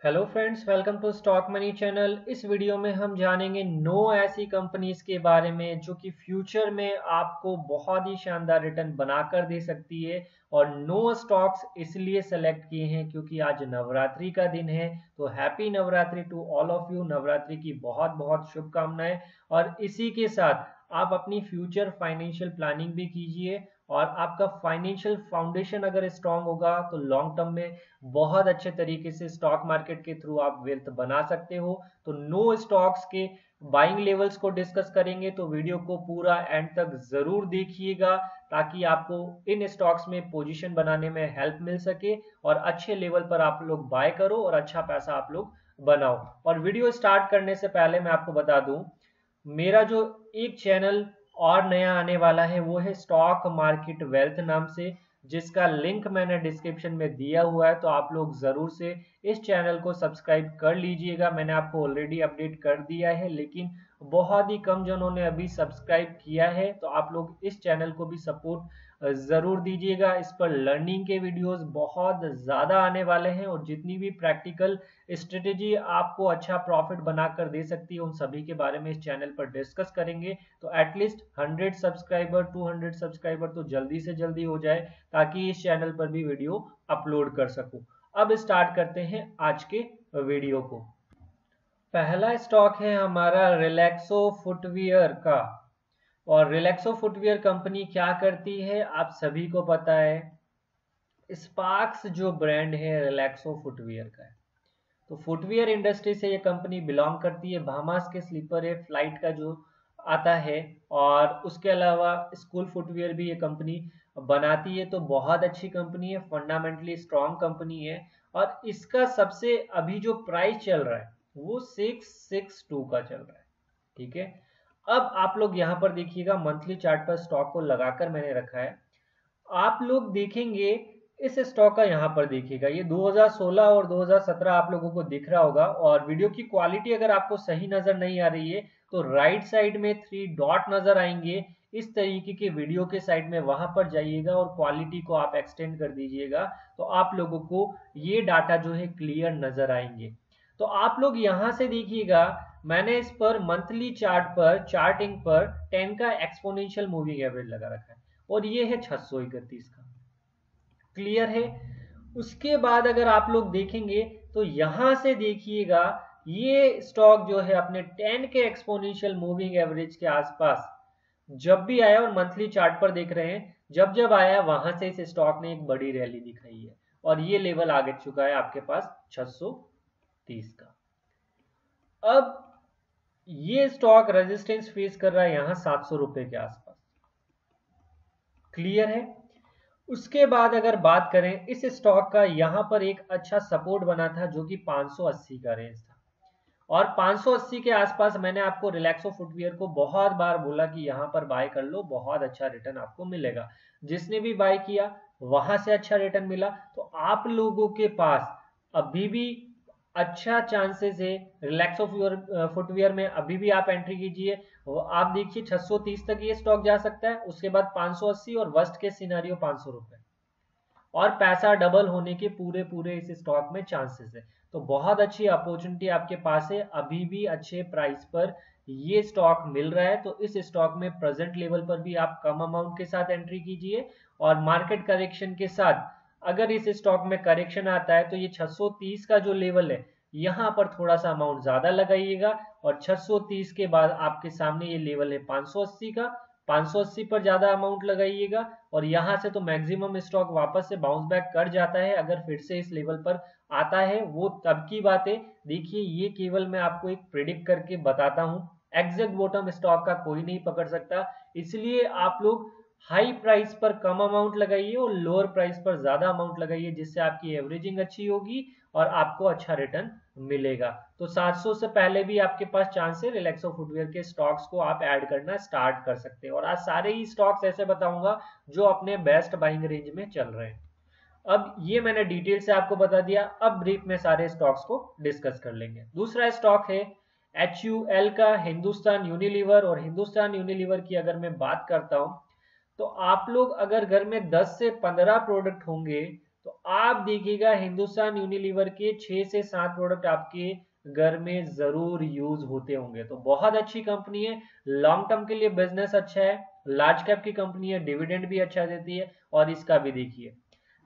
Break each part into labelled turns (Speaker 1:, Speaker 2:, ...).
Speaker 1: Hello friends, welcome to stock money channel. इस video में हम जानेंगे 9 ऐसी कंपनीज के बारे में जो कि फ्यूचर में आपको बहुत ही शानदार रिटर्न बनाकर दे सकती है। और 9 स्टॉक्स इसलिए सेलेक्ट किए हैं क्योंकि आज नवरात्रि का दिन है। तो happy Navratri to all of you. Navratri की बहुत बहुत शुभकामनाएं। और इसी के साथ आप अपनी फ्यूचर फाइनेंशियल प्लानिंग भी कीजिए। और आपका फाइनेंशियल फाउंडेशन अगर स्ट्रांग होगा तो लॉन्ग टर्म में बहुत अच्छे तरीके से स्टॉक मार्केट के थ्रू आप वेल्थ बना सकते हो। तो 9 स्टॉक्स के बाइंग लेवल्स को डिस्कस करेंगे, तो वीडियो को पूरा एंड तक जरूर देखिएगा ताकि आपको इन स्टॉक्स में पोजीशन बनाने में हेल्प मिल सके और अच्छे लेवल पर आप लोग बाय करो और अच्छा पैसा आप लोग बनाओ। और वीडियो स्टार्ट करने से पहले मैं आपको बता दूं, मेरा जो एक चैनल और नया आने वाला है वो है स्टॉक मार्केट वेल्थ नाम से, जिसका लिंक मैंने डिस्क्रिप्शन में दिया हुआ है। तो आप लोग जरूर से इस चैनल को सब्सक्राइब कर लीजिएगा। मैंने आपको ऑलरेडी अपडेट कर दिया है, लेकिन बहुत ही कम जनों ने अभी सब्सक्राइब किया है। तो आप लोग इस चैनल को भी सपोर्ट जरूर दीजिएगा। इस पर लर्निंग के वीडियोस बहुत ज्यादा आने वाले हैं और जितनी भी प्रैक्टिकल स्ट्रेटेजी आपको अच्छा प्रॉफिट बनाकर दे सकती है उन सभी के बारे में इस चैनल पर डिस्कस करेंगे। तो एटलीस्ट 100 सब्सक्राइबर 200 सब्सक्राइबर तो जल्दी से जल्दी हो जाए ताकि इस चैनल पर भी वीडियो अपलोड कर सकूं। अब स्टार्ट करते हैं आज के वीडियो को। पहला स्टॉक है हमारा रिलैक्सो फुटवियर का। और रिलैक्सो फुटवियर कंपनी क्या करती है आप सभी को पता है। स्पार्क्स जो ब्रांड है रिलैक्सो फुटवियर का है। तो फुटवियर इंडस्ट्री से ये कंपनी बिलोंग करती है। बाहामास के स्लीपर है, फ्लाइट का जो आता है, और उसके अलावा स्कूल फुटवियर भी ये कंपनी बनाती है। तो बहुत अच्छी कंपनी है, फंडामेंटली स्ट्रॉन्ग कंपनी है। और इसका सबसे अभी जो प्राइस चल रहा है वो 662 का चल रहा है। ठीक है, अब आप लोग यहाँ पर देखिएगा, मंथली चार्ट पर स्टॉक को लगाकर मैंने रखा है। आप लोग देखेंगे इस स्टॉक का, यहाँ पर देखिएगा ये 2016 और 2017 आप लोगों को दिख रहा होगा। और वीडियो की क्वालिटी अगर आपको सही नजर नहीं आ रही है तो राइट साइड में 3 डॉट नजर आएंगे इस तरीके के वीडियो के साइड में, वहां पर जाइएगा और क्वालिटी को आप एक्सटेंड कर दीजिएगा। तो आप लोगों को ये डाटा जो है क्लियर नजर आएंगे। तो आप लोग यहां से देखिएगा, मैंने इस पर मंथली चार्ट पर चार्टिंग पर 10 का एक्सपोनेंशियल मूविंग एवरेज लगा रखा है और ये है 631 का। क्लियर है। उसके बाद अगर आप लोग देखेंगे तो यहां से देखिएगा, ये स्टॉक जो है अपने 10 के एक्सपोनेंशियल मूविंग एवरेज के आसपास जब भी आया, और मंथली चार्ट पर देख रहे हैं जब जब आया वहां से इस स्टॉक ने एक बड़ी रैली दिखाई है और ये लेवल आ चुका है आपके पास 630 का। अब ये स्टॉक रेजिस्टेंस फेस कर रहा है यहां 700 रुपए के आसपास। क्लियर है। उसके बाद अगर बात करें इस स्टॉक का, यहां पर एक अच्छा सपोर्ट बना था जो कि 580 का रेंज था। और 580 के आसपास मैंने आपको रिलैक्सो फुटवियर को बहुत बार बोला कि यहां पर बाय कर लो, बहुत अच्छा रिटर्न आपको मिलेगा। जिसने भी बाय किया वहां से अच्छा रिटर्न मिला। तो आप लोगों के पास अभी भी अच्छा चांसेस है रिलैक्सो फुटवियर में, अभी भी आप एंट्री कीजिए। आप देखिए 630 तक ये स्टॉक जा सकता है, उसके बाद 580 और वर्स्ट के सिनारियो 500 रुपए, और पैसा डबल होने के पूरे पूरे इस स्टॉक में चांसेस है। तो बहुत अच्छी अपॉर्चुनिटी आपके पास है, अभी भी अच्छे प्राइस पर ये स्टॉक मिल रहा है। तो इस स्टॉक में प्रेजेंट लेवल पर भी आप कम अमाउंट के साथ एंट्री कीजिए, और मार्केट करेक्शन के साथ अगर इस स्टॉक में करेक्शन आता है तो ये 630 का जो लेवल है यहां पर थोड़ा सा अमाउंट ज्यादा लगाइएगा। और 630 के बाद आपके सामने ये लेवल है 580 का, 580 पर ज्यादा अमाउंट लगाइएगा। और यहां से तो मैक्सिमम स्टॉक वापस से बाउंस बैक कर जाता है, अगर फिर से इस लेवल पर आता है वो तब की बात है। देखिए ये केवल मैं आपको एक प्रिडिक्ट करके बताता हूं, एग्जैक्ट बॉटम स्टॉक का कोई नहीं पकड़ सकता। इसलिए आप लोग हाई प्राइस पर कम अमाउंट लगाइए और लोअर प्राइस पर ज्यादा अमाउंट लगाइए, जिससे आपकी एवरेजिंग अच्छी होगी और आपको अच्छा रिटर्न मिलेगा। तो 700 से पहले भी आपके पास चांस है, रिलैक्सो फुटवियर के स्टॉक्स को आप ऐड करना स्टार्ट कर सकते हैं। और आज सारे ही स्टॉक्स ऐसे बताऊंगा जो अपने बेस्ट बाइंग रेंज में चल रहे हैं। अब ये मैंने डिटेल से आपको बता दिया, अब ब्रीफ में सारे स्टॉक्स को डिस्कस कर लेंगे। दूसरा स्टॉक है HUL का, हिंदुस्तान यूनिलीवर। और हिंदुस्तान यूनिलीवर की अगर मैं बात करता हूं तो आप लोग अगर घर में 10 से 15 प्रोडक्ट होंगे तो आप देखिएगा हिंदुस्तान यूनिलीवर के 6 से 7 प्रोडक्ट आपके घर में जरूर यूज होते होंगे। तो बहुत अच्छी कंपनी है, लॉन्ग टर्म के लिए बिजनेस अच्छा है, लार्ज कैप की कंपनी है, डिविडेंड भी अच्छा देती है। और इसका भी देखिए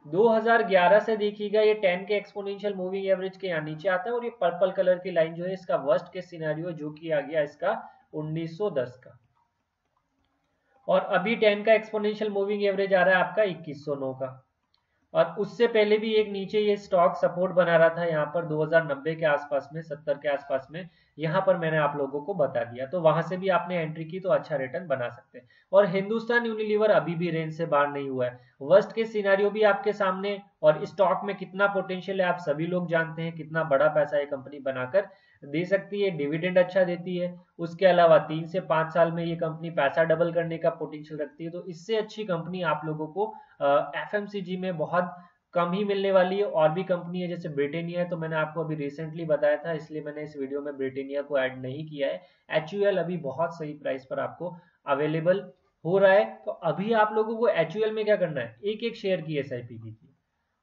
Speaker 1: 2011 से देखिएगा ये 10 के एक्सपोनेंशियल मूविंग एवरेज के यहाँ नीचे आता है, और ये पर्पल कलर की लाइन जो है इसका वर्स्ट केस सिनेरियो जो कि आ गया इसका 1910 का। और अभी 10 का एक्सपोनेंशियल मूविंग एवरेज आ रहा है आपका 2109 का। और उससे पहले भी एक नीचे ये स्टॉक सपोर्ट बना रहा था यहाँ पर 2090 के आसपास में, 70 के आसपास में, यहाँ पर मैंने आप लोगों को बता दिया। तो वहां से भी आपने एंट्री की तो अच्छा रिटर्न बना सकते हैं। और हिंदुस्तान यूनिलीवर अभी भी रेंज से बाहर नहीं हुआ है, वर्स्ट के सिनेरियो भी आपके सामने, और स्टॉक में कितना पोटेंशियल है आप सभी लोग जानते हैं, कितना बड़ा पैसा ये कंपनी बनाकर दे सकती है, डिविडेंड अच्छा देती है। उसके अलावा 3 से 5 साल में ये कंपनी पैसा डबल करने का पोटेंशियल रखती है। तो इससे अच्छी कंपनी आप लोगों को एफएमसीजी में बहुत कम ही मिलने वाली है। और भी कंपनी है जैसे ब्रिटेनिया है, तो मैंने आपको अभी रिसेंटली बताया था, इसलिए मैंने इस वीडियो में ब्रिटेनिया को ऐड नहीं किया है। एचयूएल अभी बहुत सही प्राइस पर आपको अवेलेबल हो रहा है। तो अभी आप लोगों को एचयूएल में क्या करना है, एक एक शेयर की एसआईपी कीजिए,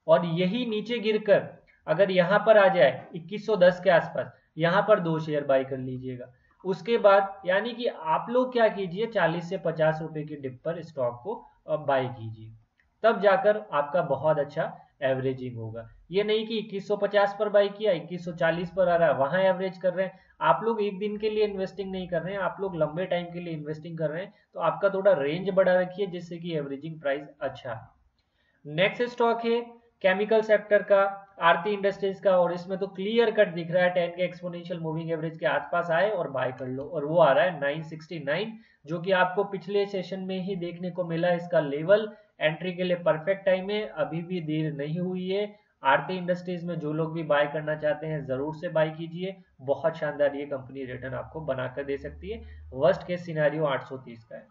Speaker 1: और यही नीचे गिरकर अगर यहाँ पर आ जाए 2110 के आसपास, यहाँ पर 2 शेयर बाई कर लीजिएगा। उसके बाद यानी कि आप लोग क्या कीजिए, 40 से 50 रुपए की डिप पर स्टॉक को बाई कीजिए, तब जाकर आपका बहुत अच्छा एवरेजिंग होगा। ये नहीं कि 2150 पर बाई किया, 2140 पर आ रहा है वहां एवरेज कर रहे हैं। आप लोग एक दिन के लिए इन्वेस्टिंग नहीं कर रहे हैं, आप लोग लंबे टाइम के लिए इन्वेस्टिंग कर रहे हैं। तो आपका थोड़ा रेंज बढ़ा रखिए जिससे कि एवरेजिंग प्राइस अच्छा है। नेक्स्ट स्टॉक है केमिकल सेक्टर का, आरती इंडस्ट्रीज का, और इसमें तो क्लियर कट दिख रहा है 10 के एक्सपोनेंशियल मूविंग एवरेज के आसपास आए और बाय कर लो, और वो आ रहा है 969, जो कि आपको पिछले सेशन में ही देखने को मिला। इसका लेवल एंट्री के लिए परफेक्ट टाइम है, अभी भी देर नहीं हुई है। आरती इंडस्ट्रीज में जो लोग भी बाय करना चाहते हैं जरूर से बाय कीजिए, बहुत शानदार ये कंपनी रिटर्न आपको बनाकर दे सकती है। वर्स्ट केस सिनेरियो 830 का है।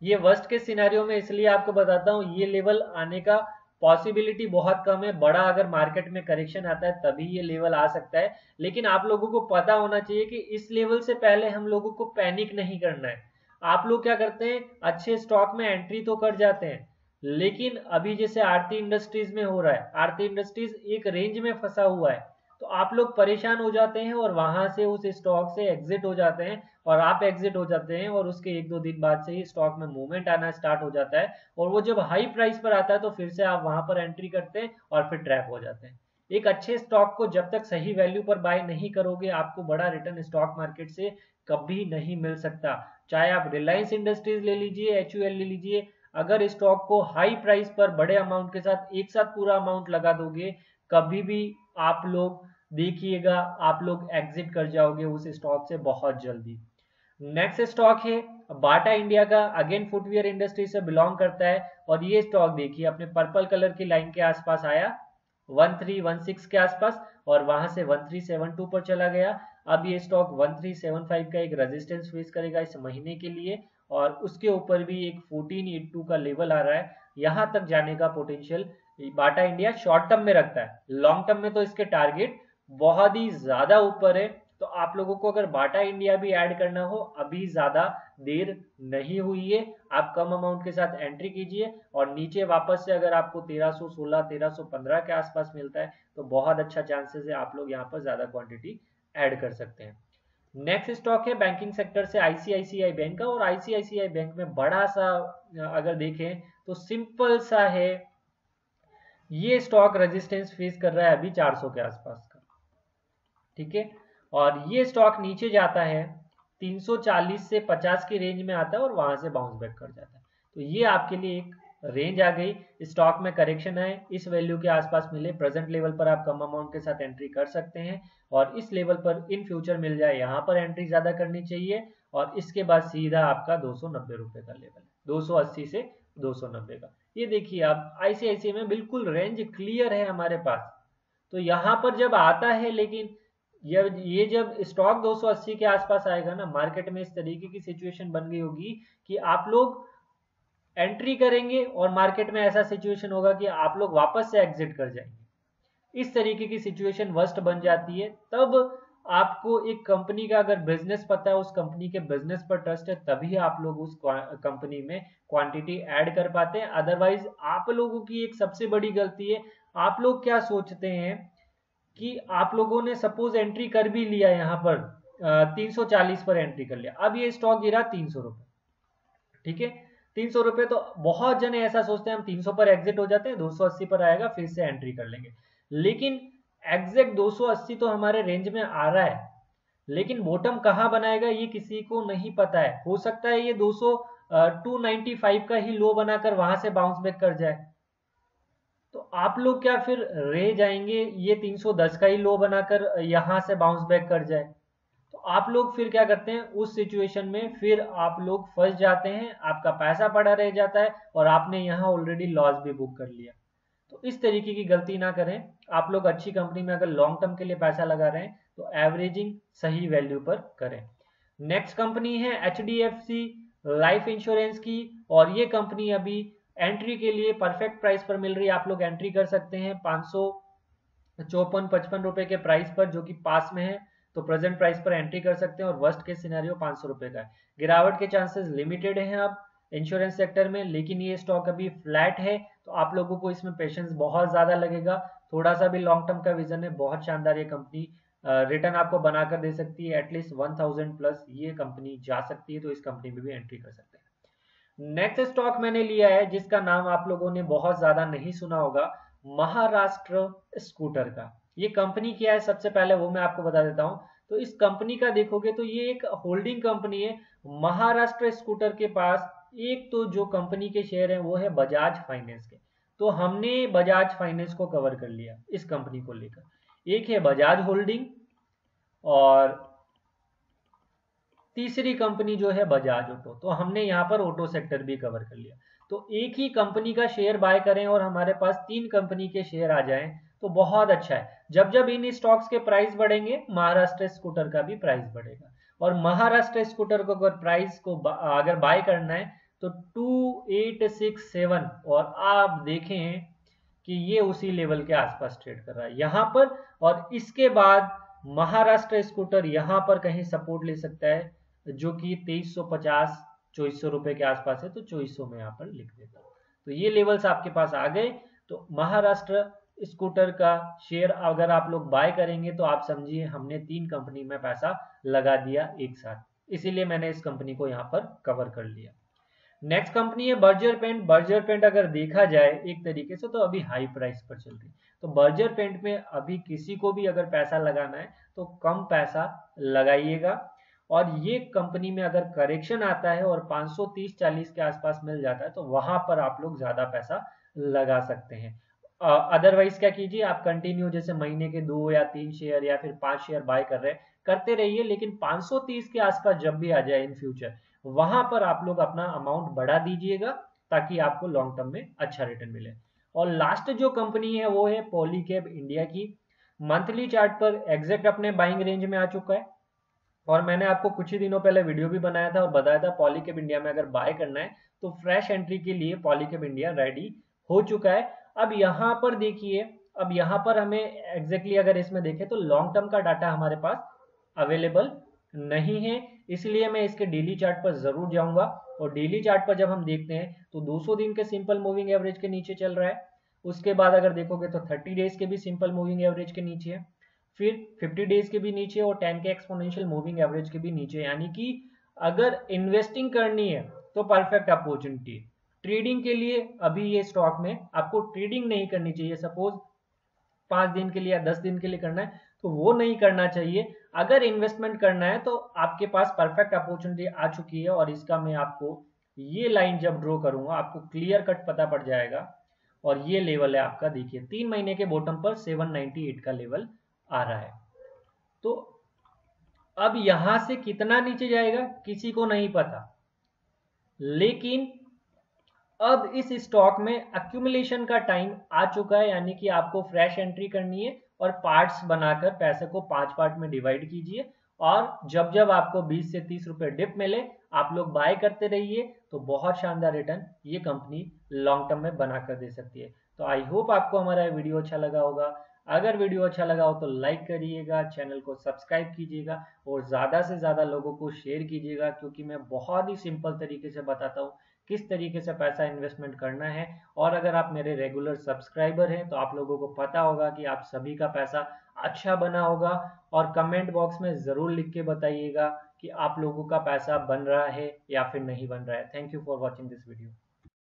Speaker 1: ये वर्स्ट के सिनेरियो में इसलिए आपको बताता हूँ, ये लेवल आने का पॉसिबिलिटी बहुत कम है। बड़ा अगर मार्केट में करेक्शन आता है तभी ये लेवल आ सकता है, लेकिन आप लोगों को पता होना चाहिए कि इस लेवल से पहले हम लोगों को पैनिक नहीं करना है। आप लोग क्या करते हैं, अच्छे स्टॉक में एंट्री तो कर जाते हैं, लेकिन अभी जैसे आरती इंडस्ट्रीज में हो रहा है, आरती इंडस्ट्रीज एक रेंज में फंसा हुआ है, तो आप लोग परेशान हो जाते हैं और वहां से उस स्टॉक से एग्जिट हो जाते हैं, और आप एग्जिट हो जाते हैं और उसके 1-2 दिन बाद से ही स्टॉक में मूवमेंट आना स्टार्ट हो जाता है, और वो जब हाई प्राइस पर आता है तो फिर से आप वहां पर एंट्री करते हैं और फिर ट्रैप हो जाते हैं। एक अच्छे स्टॉक को जब तक सही वैल्यू पर बाय नहीं करोगे, आपको बड़ा रिटर्न स्टॉक मार्केट से कभी नहीं मिल सकता। चाहे आप रिलायंस इंडस्ट्रीज ले लीजिए, एचयूएल ले लीजिए, अगर स्टॉक को हाई प्राइस पर बड़े अमाउंट के साथ एक साथ पूरा अमाउंट लगा दोगे, कभी भी आप लोग देखिएगा आप लोग एग्जिट कर जाओगे उस स्टॉक से बहुत जल्दी। नेक्स्ट स्टॉक है बाटा इंडिया का, अगेन फुटवियर इंडस्ट्री से बिलोंग करता है, और ये स्टॉक देखिए अपने पर्पल कलर की लाइन के आसपास आया 1316 के आसपास, और वहां से 1372 पर चला गया। अब ये स्टॉक 1375 का एक रेजिस्टेंस फेस करेगा इस महीने के लिए, और उसके ऊपर भी एक 1482 का लेवल आ रहा है, यहां तक जाने का potential Bata India short term में रखता है। लॉन्ग टर्म में तो इसके टारगेट बहुत ही ज्यादा ऊपर है। तो आप लोगों को अगर बाटा इंडिया भी ऐड करना हो, अभी ज्यादा देर नहीं हुई है, आप कम अमाउंट के साथ एंट्री कीजिए, और नीचे वापस से अगर आपको 1316 1315 के आसपास मिलता है तो बहुत अच्छा चांसेस है आप लोग यहाँ पर ज्यादा क्वांटिटी ऐड कर सकते हैं। नेक्स्ट स्टॉक है बैंकिंग सेक्टर से आईसीआईसीआई बैंक का, और आईसीआईसीआई बैंक में बड़ा सा अगर देखें तो सिंपल सा है, ये स्टॉक रेजिस्टेंस फेस कर रहा है अभी 400 के आसपास का, ठीक है, और ये स्टॉक नीचे जाता है 340 से 50 की रेंज में आता है और वहां से बाउंस बैक कर जाता है। तो ये आपके लिए एक रेंज आ गई, स्टॉक में करेक्शन है, इस वैल्यू के आसपास मिले, प्रेजेंट लेवल पर आप कम अमाउंट के साथ एंट्री कर सकते हैं, और इस लेवल पर इन फ्यूचर मिल जाए यहाँ पर एंट्री ज्यादा करनी चाहिए, और इसके बाद सीधा आपका 290 रुपए का लेवल है, 280 से 290 का। ये देखिए आप आईसीआईसीआई में बिल्कुल रेंज क्लियर है हमारे पास। तो यहाँ पर जब आता है, लेकिन ये जब स्टॉक 280 के आसपास आएगा ना, मार्केट में इस तरीके की सिचुएशन बन गई होगी कि आप लोग एंट्री करेंगे और मार्केट में ऐसा सिचुएशन होगा कि आप लोग वापस से एग्जिट कर जाएंगे। इस तरीके की सिचुएशन वर्स्ट बन जाती है, तब आपको एक कंपनी का अगर बिजनेस पता है, उस कंपनी के बिजनेस पर ट्रस्ट है, तभी आप लोग उस कंपनी में क्वांटिटी ऐड कर पाते हैं। अदरवाइज आप लोगों की एक सबसे बड़ी गलती है, आप लोग क्या सोचते हैं कि आप लोगों ने सपोज एंट्री कर भी लिया यहाँ पर 340 पर एंट्री कर लिया, अब ये स्टॉक गिरा 300 रुपए, ठीक है। 300 रुपए, तो बहुत जने ऐसा सोचते हैं हम 300 पर एग्जिट हो जाते हैं, 280 पर आएगा फिर से एंट्री कर लेंगे, लेकिन एग्जैक्ट 280 तो हमारे रेंज में आ रहा है, लेकिन बॉटम कहाँ बनाएगा ये किसी को नहीं पता है। हो सकता है ये 295 का ही लो बनाकर वहां से बाउंस बैक कर जाए, तो आप लोग क्या फिर रह जाएंगे ये 310 का ही लो बनाकर यहां से बाउंस बैक कर जाए, तो आप लोग फिर क्या करते हैं उस सिचुएशन में, फिर आप लोग फंस जाते हैं, आपका पैसा पड़ा रह जाता है और आपने यहाँ ऑलरेडी लॉस भी बुक कर लिया। तो इस तरीके की गलती ना करें। आप लोग अच्छी कंपनी में अगर लॉन्ग टर्म के लिए पैसा लगा रहे हैं तो एवरेजिंग सही वैल्यू पर करें। नेक्स्ट कंपनी है HDFC लाइफ इंश्योरेंस की, और ये कंपनी अभी एंट्री के लिए परफेक्ट प्राइस पर मिल रही है। आप लोग एंट्री कर सकते हैं 554-55 रुपए के प्राइस पर, जो कि पास में है, तो प्रेजेंट प्राइस पर एंट्री कर सकते हैं और वर्स्ट के सिनेरियो 500 रुपए का है। गिरावट के चांसेस लिमिटेड हैं अब इंश्योरेंस सेक्टर में, लेकिन ये स्टॉक अभी फ्लैट है, तो आप लोगों को इसमें पेशेंस बहुत ज्यादा लगेगा। थोड़ा सा भी लॉन्ग टर्म का विजन है, बहुत शानदार ये कंपनी रिटर्न आपको बनाकर दे सकती है, एटलीस्ट 1000 प्लस ये कंपनी जा सकती है, तो इस कंपनी में भी एंट्री कर सकते हैं। नेक्स्ट स्टॉक मैंने लिया है जिसका नाम आप लोगों ने बहुत ज्यादा नहीं सुना होगा, महाराष्ट्र स्कूटर का। ये कंपनी क्या है सबसे पहले वो मैं आपको बता देता हूँ। तो इस कंपनी का देखोगे तो ये एक होल्डिंग कंपनी है। महाराष्ट्र स्कूटर के पास एक तो जो कंपनी के शेयर हैं वो है बजाज फाइनेंस के, तो हमने बजाज फाइनेंस को कवर कर लिया इस कंपनी को लेकर। एक है बजाज होल्डिंग और तीसरी कंपनी जो है बजाज ऑटो, तो हमने यहाँ पर ऑटो सेक्टर भी कवर कर लिया। तो एक ही कंपनी का शेयर बाय करें और हमारे पास 3 कंपनी के शेयर आ जाएं तो बहुत अच्छा है। जब जब इन स्टॉक्स के प्राइस बढ़ेंगे महाराष्ट्र स्कूटर का भी प्राइस बढ़ेगा, और महाराष्ट्र स्कूटर को अगर प्राइस को अगर बाय करना है तो 2867, और आप देखें कि ये उसी लेवल के आसपास ट्रेड कर रहा है यहाँ पर, और इसके बाद महाराष्ट्र स्कूटर यहाँ पर कहीं सपोर्ट ले सकता है जो कि 2350-2400 रुपए के आसपास है, तो 2400 में यहाँ पर लिख देता हूँ। तो ये लेवल्स आपके पास आ गए, तो महाराष्ट्र स्कूटर का शेयर अगर आप लोग बाय करेंगे तो आप समझिए हमने 3 कंपनी में पैसा लगा दिया एक साथ, इसीलिए मैंने इस कंपनी को यहाँ पर कवर कर लिया। नेक्स्ट कंपनी है बर्जर पेंट। बर्जर पेंट अगर देखा जाए एक तरीके से तो अभी हाई प्राइस पर चल रही, तो बर्जर पेंट में अभी किसी को भी अगर पैसा लगाना है तो कम पैसा लगाइएगा, और ये कंपनी में अगर करेक्शन आता है और 530-40 के आसपास मिल जाता है तो वहां पर आप लोग ज्यादा पैसा लगा सकते हैं। अदरवाइज क्या कीजिए, आप कंटिन्यू जैसे महीने के 2 या 3 शेयर या फिर 5 शेयर बाय कर रहे हैं करते रहिए, लेकिन 530 के आसपास जब भी आ जाए इन फ्यूचर वहां पर आप लोग अपना अमाउंट बढ़ा दीजिएगा ताकि आपको लॉन्ग टर्म में अच्छा रिटर्न मिले। और लास्ट जो कंपनी है वो है पॉलीकैब इंडिया की। मंथली चार्ट पर एग्जैक्ट अपने बाइंग रेंज में आ चुका है, और मैंने आपको कुछ ही दिनों पहले वीडियो भी बनाया था और बताया था पॉलीकैब इंडिया में अगर बाय करना है तो फ्रेश एंट्री के लिए पॉलीकैब इंडिया रेडी हो चुका है। अब यहाँ पर देखिए, अब यहाँ पर हमें एग्जैक्टली अगर इसमें देखें तो लॉन्ग टर्म का डाटा हमारे पास अवेलेबल नहीं है, इसलिए मैं इसके डेली चार्ट पर जरूर जाऊंगा। और डेली चार्ट पर जब हम देखते हैं तो 200 दिन के सिंपल मूविंग एवरेज के नीचे चल रहा है, उसके बाद अगर देखोगे तो 30 डेज के भी सिंपल मूविंग एवरेज के नीचे है, फिर 50 डेज के भी नीचे और 10 के एक्सपोनेंशियल मूविंग एवरेज के भी नीचे। यानी कि अगर इन्वेस्टिंग करनी है तो परफेक्ट अपॉर्चुनिटी। ट्रेडिंग के लिए अभी ये स्टॉक में आपको ट्रेडिंग नहीं करनी चाहिए, सपोज 5 दिन के लिए या 10 दिन के लिए करना है तो वो नहीं करना चाहिए। अगर इन्वेस्टमेंट करना है तो आपके पास परफेक्ट अपॉर्चुनिटी आ चुकी है, और इसका मैं आपको ये लाइन जब ड्रॉ करूंगा आपको क्लियर कट पता पड़ जाएगा। और ये लेवल है आपका, देखिए 3 महीने के बॉटम पर 798 का लेवल आ रहा है। तो अब यहां से कितना नीचे जाएगा किसी को नहीं पता, लेकिन अब इस स्टॉक में एक्यूमुलेशन का टाइम आ चुका है, यानी कि आपको फ्रेश एंट्री करनी है और पार्ट्स बनाकर पैसे को 5 पार्ट में डिवाइड कीजिए, और जब जब आपको 20 से 30 रुपए डिप मिले आप लोग बाय करते रहिए, तो बहुत शानदार रिटर्न ये कंपनी लॉन्ग टर्म में बना कर दे सकती है। तो आई होप आपको हमारा वीडियो अच्छा लगा होगा। अगर वीडियो अच्छा लगा हो तो लाइक करिएगा, चैनल को सब्सक्राइब कीजिएगा और ज़्यादा से ज़्यादा लोगों को शेयर कीजिएगा, क्योंकि मैं बहुत ही सिंपल तरीके से बताता हूँ किस तरीके से पैसा इन्वेस्टमेंट करना है। और अगर आप मेरे रेगुलर सब्सक्राइबर हैं तो आप लोगों को पता होगा कि आप सभी का पैसा अच्छा बना होगा। और कमेंट बॉक्स में ज़रूर लिख के बताइएगा कि आप लोगों का पैसा बन रहा है या फिर नहीं बन रहा है। Thank you for watching this video.